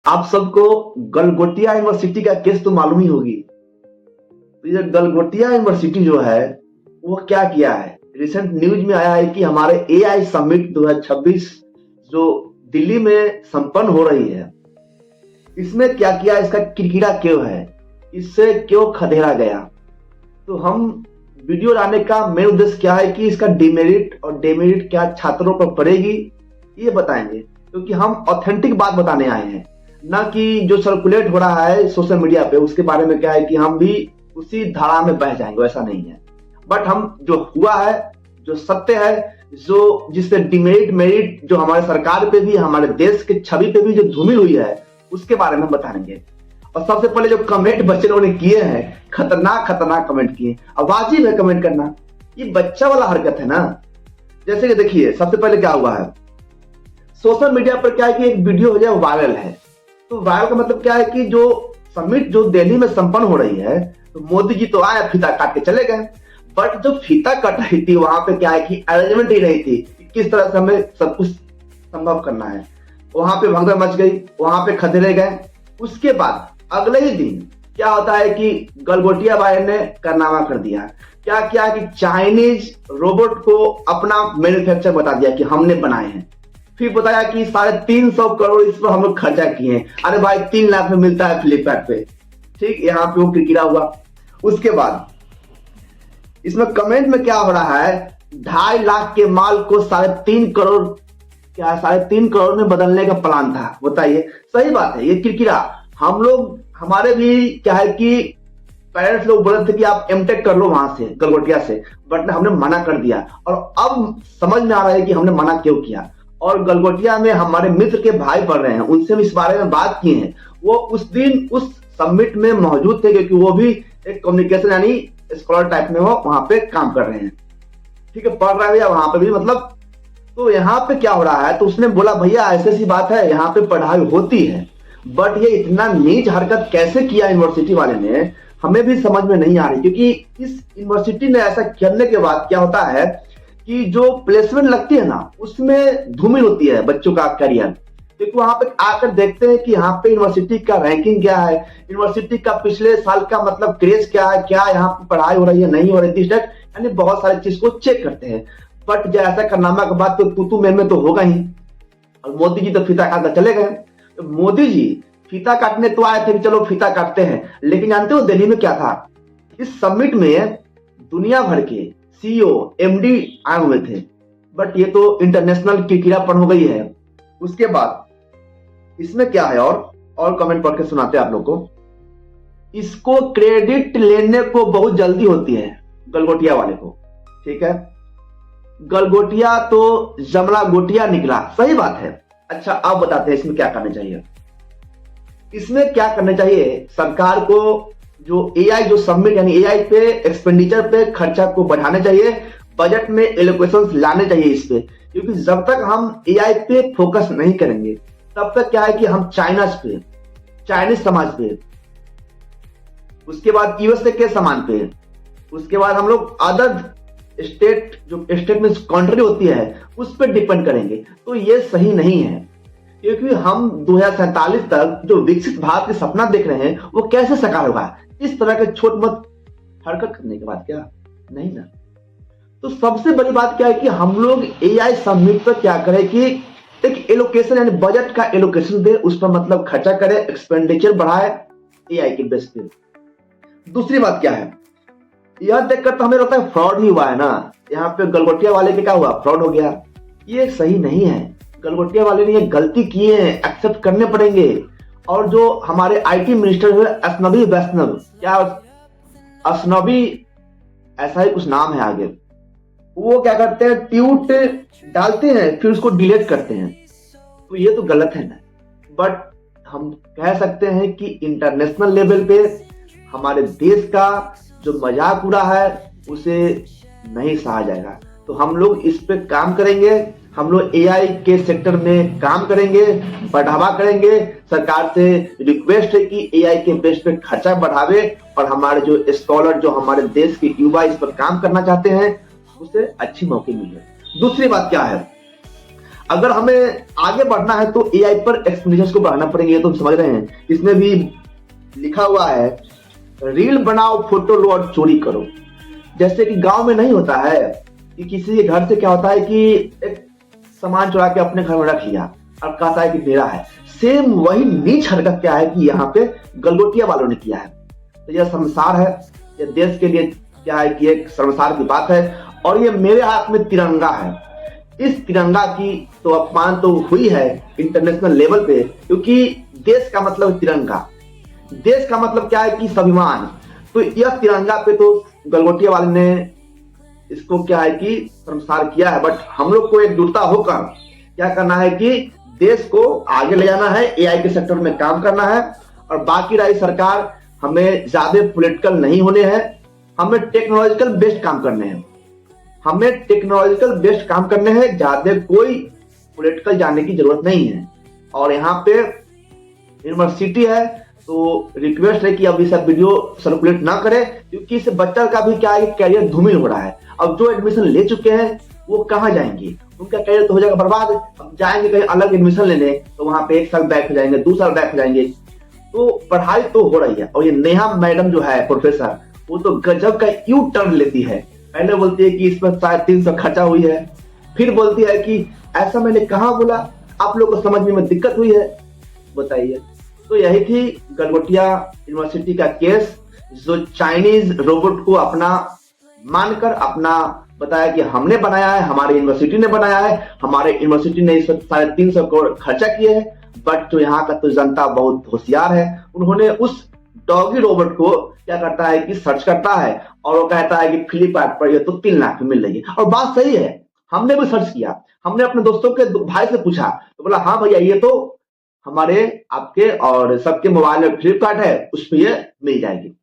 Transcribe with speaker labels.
Speaker 1: आप सबको गलगोटिया यूनिवर्सिटी का केस तो मालूम ही होगी। तो ये गलगोटिया यूनिवर्सिटी जो है वो क्या किया है, रिसेंट न्यूज में आया है कि हमारे एआई समिट 2026 जो दिल्ली में संपन्न हो रही है, इसमें क्या किया, इसका किरकिरा क्यों है, इससे क्यों खदेड़ा गया। तो हम वीडियो लाने का मेन उद्देश्य क्या है कि इसका डिमेरिट और डेमेरिट क्या छात्रों पर पड़ेगी ये बताएंगे, क्योंकि हम ऑथेंटिक बात बताने आए हैं, ना कि जो सर्कुलेट हो रहा है सोशल मीडिया पे उसके बारे में क्या है कि हम भी उसी धारा में बह जाएंगे, वैसा नहीं है। बट हम जो हुआ है, जो सत्य है, जो जिससे डिमेरिट मेरिट जो हमारे सरकार पे भी, हमारे देश के छवि पे भी जो धूमिल हुई है उसके बारे में बताएंगे। और सबसे पहले जो कमेंट बच्चे लोगों ने किए हैं, खतरनाक खतरनाक कमेंट किए। अब वाजिब है कमेंट करना, ये बच्चा वाला हरकत है ना। जैसे कि देखिए सबसे पहले क्या हुआ है, सोशल मीडिया पर क्या है कि एक वीडियो हो जाए वायरल है। तो वायरल का मतलब क्या है कि जो समिट जो दिल्ली में संपन्न हो रही है, तो मोदी जी तो आए फीता काट के चले गए, बट जो फीता कट रही थी वहां पे क्या है कि अरेंजमेंट ही नहीं थी कि किस तरह से हमें सब कुछ संभव करना है। वहां पे भगदड़ मच गई, वहां पे खदेड़े गए। उसके बाद अगले ही दिन क्या होता है कि गलगोटिया भाई ने कारनामा कर दिया। क्या किया कि चाइनीज रोबोट को अपना मैन्युफैक्चर बता दिया कि हमने बनाए हैं। फिर बताया कि 350 करोड़ इस पर हम लोग खर्चा किए हैं। अरे भाई 3 लाख में मिलता है फ्लिपकार्ट पे। ठीक, यहाँ पे वो किरकिरा हुआ। उसके बाद इसमें कमेंट में क्या हो रहा है, 2.5 लाख के माल को 3.5 करोड़, क्या 3.5 करोड़ में बदलने का प्लान था। बताइए, सही बात है, ये किरकिरा। हम लोग, हमारे भी क्या है कि पेरेंट्स लोग बोले थे कि आप एमटेक कर लो वहां से, गलगोटिया से, बट हमने मना कर दिया। और अब समझ में आ रहा है कि हमने मना क्यों किया। और गलगोटिया में हमारे मित्र के भाई पढ़ रहे हैं, उनसे भी इस बारे में बात किए हैं। वो उस दिन उस समिट में मौजूद थे, क्योंकि वो भी एक कम्युनिकेशन यानी स्कॉलर टाइप में वो वहां पे काम कर रहे हैं। ठीक है, पढ़ रहे हैं वहां पे भी, मतलब। तो यहाँ पे क्या हो रहा है, तो उसने बोला भैया ऐसी सी बात है, यहाँ पे पढ़ाई होती है, बट ये इतना नीच हरकत कैसे किया यूनिवर्सिटी वाले ने, हमें भी समझ में नहीं आ रही। क्योंकि इस यूनिवर्सिटी ने ऐसा करने के बाद क्या होता है कि जो प्लेसमेंट लगती है ना, उसमें धूमिल होती है बच्चों का करियर। क्योंकि वहां पे आकर देखते हैं कि यहाँ पे यूनिवर्सिटी का रैंकिंग क्या है, यूनिवर्सिटी का पिछले साल का मतलब क्रेज क्या है, क्या यहाँ पे पढ़ाई हो रही है, नहीं हो रही थी, यानी बहुत सारी चीज को चेक करते हैं। बट जैसा कारनामा के बाद तो तू में तो होगा ही। और मोदी जी तो फीता काटकर चले गए। तो मोदी जी फीता काटने तो आए थे कि चलो फीता काटते हैं, लेकिन जानते हो दिल्ली में क्या था, इस समिट में दुनिया भर के सीईओ एमडी आए हुए थे। बट ये तो इंटरनेशनल किरकिरापन हो गई है। उसके बाद इसमें क्या है, और कमेंट पढ़ के सुनाते हैं आप लोग को। इसको क्रेडिट लेने को बहुत जल्दी होती है गलगोटिया वाले को। ठीक है, गलगोटिया तो जमला गोटिया निकला, सही बात है। अच्छा, अब बताते हैं इसमें क्या करना चाहिए। इसमें क्या करना चाहिए, सरकार को जो एआई जो सबमिट यानी एआई पे एक्सपेंडिचर पे खर्चा को बढ़ाना चाहिए, बजट में एलोकेशंस लाने चाहिए इस पे। क्योंकि जब तक हम एआई पे फोकस नहीं करेंगे तब तक क्या है कि हम चाइनीज समाज पे, उसके बाद यूएसए के सामान पे, उसके बाद हम लोग अदर स्टेट जो स्टेट में कंट्री होती है उस पर डिपेंड करेंगे। तो ये सही नहीं है, क्योंकि हम 2047 तक जो विकसित भारत के सपना देख रहे हैं वो कैसे साकार होगा इस तरह के छोट मोट हरकत करने के बाद, क्या नहीं ना। तो सबसे बड़ी बात क्या है कि हम लोग एआई समिट पर क्या करें कि एक एलोकेशन यानी बजट का एलोकेशन दे, उस पर मतलब खर्चा करे, एक्सपेंडिचर बढ़ाए एआई के बेस पे। दूसरी बात क्या है, यह देखकर तो हमें लगता है फ्रॉड ही हुआ है ना। यहाँ पे गलगोटिया वाले के क्या हुआ, फ्रॉड हो गया। ये सही नहीं है, गलगोटिया वाले ने ये गलती किए हैं, एक्सेप्ट करने पड़ेंगे। और जो हमारे आईटी मिनिस्टर है अजनबी वैष्णव, क्या अजनबी ऐसा ही कुछ नाम है आगे, वो क्या करते हैं, ट्वीट डालते हैं फिर उसको डिलीट करते हैं। तो ये तो गलत है ना। बट हम कह सकते हैं कि इंटरनेशनल लेवल पे हमारे देश का जो मजाक उड़ा है उसे नहीं सहा जाएगा। तो हम लोग इस पे काम करेंगे, हम लोग एआई के सेक्टर में काम करेंगे, बढ़ावा करेंगे। सरकार से रिक्वेस्ट है कि एआई के बेस पे खर्चा बढ़ावे और हमारे जो स्कॉलर, जो हमारे देश के युवा इस पर काम करना चाहते हैं, उसे अच्छी मौके मिले। दूसरी बात क्या है, अगर हमें आगे बढ़ना है तो एआई पर एक्सपेंडिचर्स को बढ़ाना पड़ेंगे, ये तो हम समझ रहे हैं। इसमें भी लिखा हुआ है रील बनाओ, फोटो लो और चोरी करो। जैसे कि गांव में नहीं होता है कि किसी के घर से क्या होता है कि एक सामान चुरा के अपने घर में रख लिया और कहता है कि मेरा है। सेम वही नीच हरकत क्या है कि यहाँ पे गलगोटिया वालों ने किया है। तो यह शर्मसार है, यह देश के लिए क्या है कि एक शर्मसार की बात है। और ये मेरे हाथ में तिरंगा है, इस तिरंगा की तो अपमान तो हुई है इंटरनेशनल लेवल पे, क्योंकि देश का मतलब तिरंगा, देश का मतलब क्या है कि स्वाभिमान। तो यह तिरंगा पे तो गलगोटिया वाले ने इसको क्या है कि शर्मसार किया है। बट हम लोग को एकजुटता होकर क्या करना है कि देश को आगे ले जाना है, एआई के सेक्टर में काम करना है। और बाकी रही सरकार, हमें ज्यादा पॉलिटिकल नहीं होने हैं, हमें टेक्नोलॉजिकल बेस्ड काम करने हैं, हमें टेक्नोलॉजिकल बेस्ड काम करने हैं, ज्यादा कोई पॉलिटिकल जाने की जरूरत नहीं है। और यहाँ पे यूनिवर्सिटी है तो रिक्वेस्ट है कि अब ये सब वीडियो सर्कुलेट ना करें, क्योंकि इससे बच्चा का भी क्या है कैरियर धूमिल हो रहा है। अब जो एडमिशन ले चुके हैं वो कहाँ जाएंगे, उनका कैरियर तो हो जाएगा बर्बाद। अब जाएंगे कहीं अलग एडमिशन लेने तो वहां पे 1 साल बैक हो जाएंगे, 2 साल बैक हो जाएंगे। तो पढ़ाई तो हो रही है। और ये नेहा मैडम जो है प्रोफेसर, वो तो गजब का यू टर्न लेती है। पहले बोलती है कि इस पर 350 खर्चा हुई है, फिर बोलती है कि ऐसा मैंने कहाँ बोला, आप लोग को समझने में दिक्कत हुई है, बताइए। तो यही थी गलगोटिया यूनिवर्सिटी का केस, जो चाइनीज रोबोट को अपना मानकर अपना बताया कि हमने बनाया है, हमारी यूनिवर्सिटी ने बनाया है, हमारे यूनिवर्सिटी ने इस पर 350 करोड़ खर्चा किए हैं। बट जो यहाँ का तो जनता बहुत होशियार है, उन्होंने उस डॉगी रोबोट को क्या करता है कि सर्च करता है और वो कहता है कि फ्लिपकार्ट पर ये तो 3 लाख में मिल रही है। और बात सही है, हमने भी सर्च किया, हमने अपने दोस्तों के भाई से पूछा तो बोला हाँ भैया ये तो हमारे आपके और सबके मोबाइल में फ्लिपकार्ट है, उस पर ये मिल जाएगी।